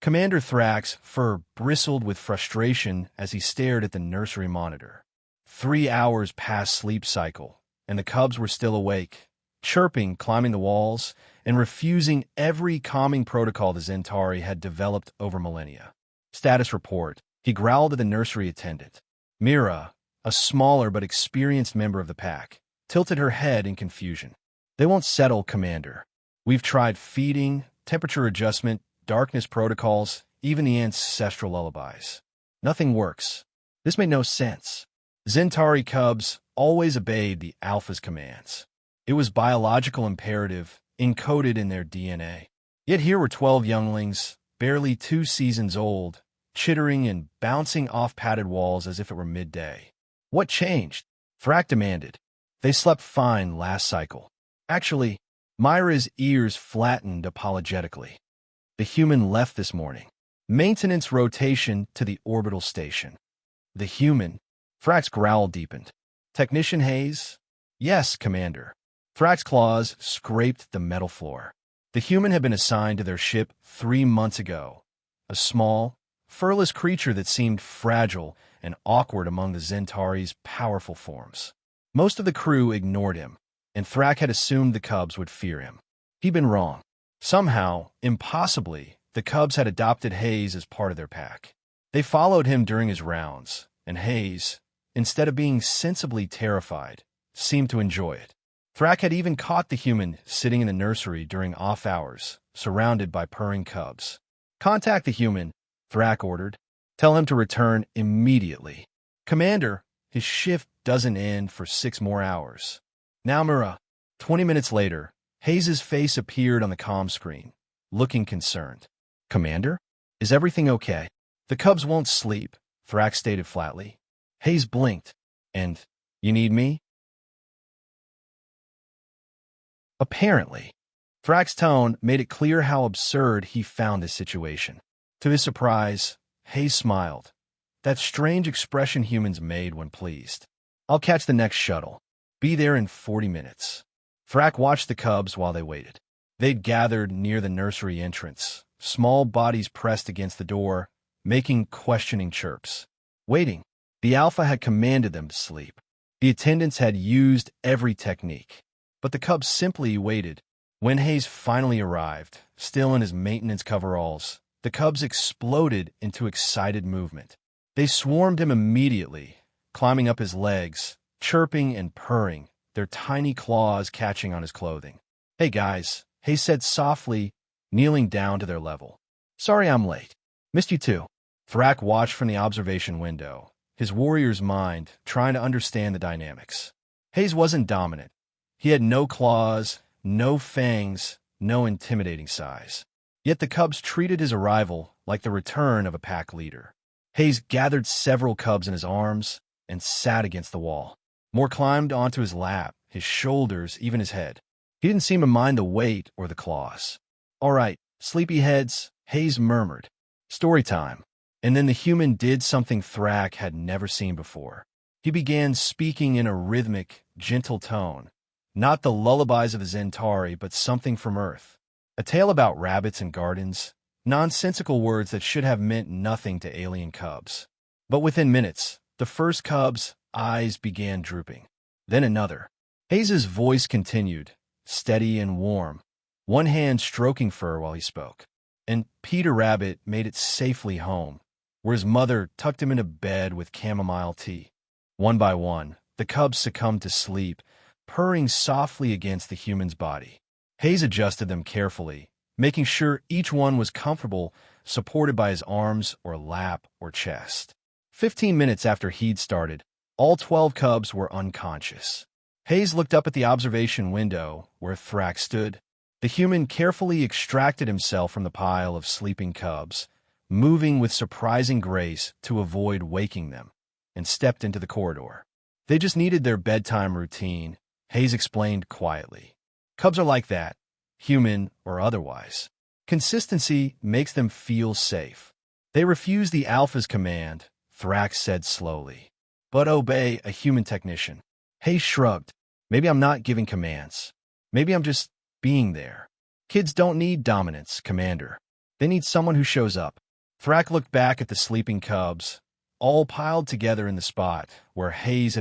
Commander Thrax's fur bristled with frustration as he stared at the nursery monitor. 3 hours past sleep cycle, and the cubs were still awake, chirping, climbing the walls, and refusing every calming protocol the Zentari had developed over millennia. Status report, he growled at the nursery attendant. Mira, a smaller but experienced member of the pack, tilted her head in confusion. They won't settle, Commander. We've tried feeding, temperature adjustment, darkness protocols, even the ancestral lullabies. Nothing works. This made no sense. Zentari cubs always obeyed the Alpha's commands. It was biological imperative, encoded in their DNA. Yet here were 12 younglings, barely 2 seasons old, chittering and bouncing off padded walls as if it were midday. What changed? Thrak demanded. They slept fine last cycle. Actually, Myra's ears flattened apologetically. The human left this morning. Maintenance rotation to the orbital station. The human? Thrak's growl deepened. Technician Hayes? Yes, Commander. Thrak's claws scraped the metal floor. The human had been assigned to their ship 3 months ago. A small, furless creature that seemed fragile and awkward among the Zentari's powerful forms. Most of the crew ignored him, and Thrak had assumed the cubs would fear him. He'd been wrong. Somehow, impossibly, the cubs had adopted Hayes as part of their pack. They followed him during his rounds, and Hayes, instead of being sensibly terrified, seemed to enjoy it. Thrak had even caught the human sitting in the nursery during off hours, surrounded by purring cubs. Contact the human, Thrak ordered. Tell him to return immediately. Commander, his shift doesn't end for 6 more hours. Now, Mira. 20 minutes later, Hayes' face appeared on the comm screen, looking concerned. Commander? Is everything okay? The cubs won't sleep, Thrak stated flatly. Hayes blinked. And, you need me? Apparently. Thrak's tone made it clear how absurd he found this situation. To his surprise, Hayes smiled. That strange expression humans made when pleased. I'll catch the next shuttle. Be there in 40 minutes. Thrak watched the cubs while they waited. They'd gathered near the nursery entrance, small bodies pressed against the door, making questioning chirps. Waiting. The Alpha had commanded them to sleep. The attendants had used every technique. But the cubs simply waited. When Hayes finally arrived, still in his maintenance coveralls, the cubs exploded into excited movement. They swarmed him immediately, climbing up his legs, chirping and purring, their tiny claws catching on his clothing. Hey guys, Hayes said softly, kneeling down to their level. Sorry I'm late. Missed you too. Thrak watched from the observation window, his warrior's mind trying to understand the dynamics. Hayes wasn't dominant. He had no claws, no fangs, no intimidating size. Yet the cubs treated his arrival like the return of a pack leader. Hayes gathered several cubs in his arms and sat against the wall. More climbed onto his lap, his shoulders, even his head. He didn't seem to mind the weight or the claws. All right, sleepyheads, Hayes murmured. Story time. And then the human did something Thrak had never seen before. He began speaking in a rhythmic, gentle tone. Not the lullabies of the Zentari, but something from Earth. A tale about rabbits and gardens, nonsensical words that should have meant nothing to alien cubs. But within minutes, the first cub's eyes began drooping. Then another. Hayes' voice continued, steady and warm, one hand stroking fur while he spoke. And Peter Rabbit made it safely home, where his mother tucked him into bed with chamomile tea. One by one, the cubs succumbed to sleep, purring softly against the human's body. Hayes adjusted them carefully, making sure each one was comfortable, supported by his arms or lap or chest. 15 minutes after he'd started, all 12 cubs were unconscious. Hayes looked up at the observation window where Thrak stood. The human carefully extracted himself from the pile of sleeping cubs, moving with surprising grace to avoid waking them, and stepped into the corridor. They just needed their bedtime routine, Hayes explained quietly. Cubs are like that, human or otherwise. Consistency makes them feel safe. They refuse the Alpha's command, Thrak said slowly, but obey a human technician. Hayes shrugged. Maybe I'm not giving commands. Maybe I'm just being there. Kids don't need dominance, Commander. They need someone who shows up. Thrak looked back at the sleeping cubs, all piled together in the spot where Hayes had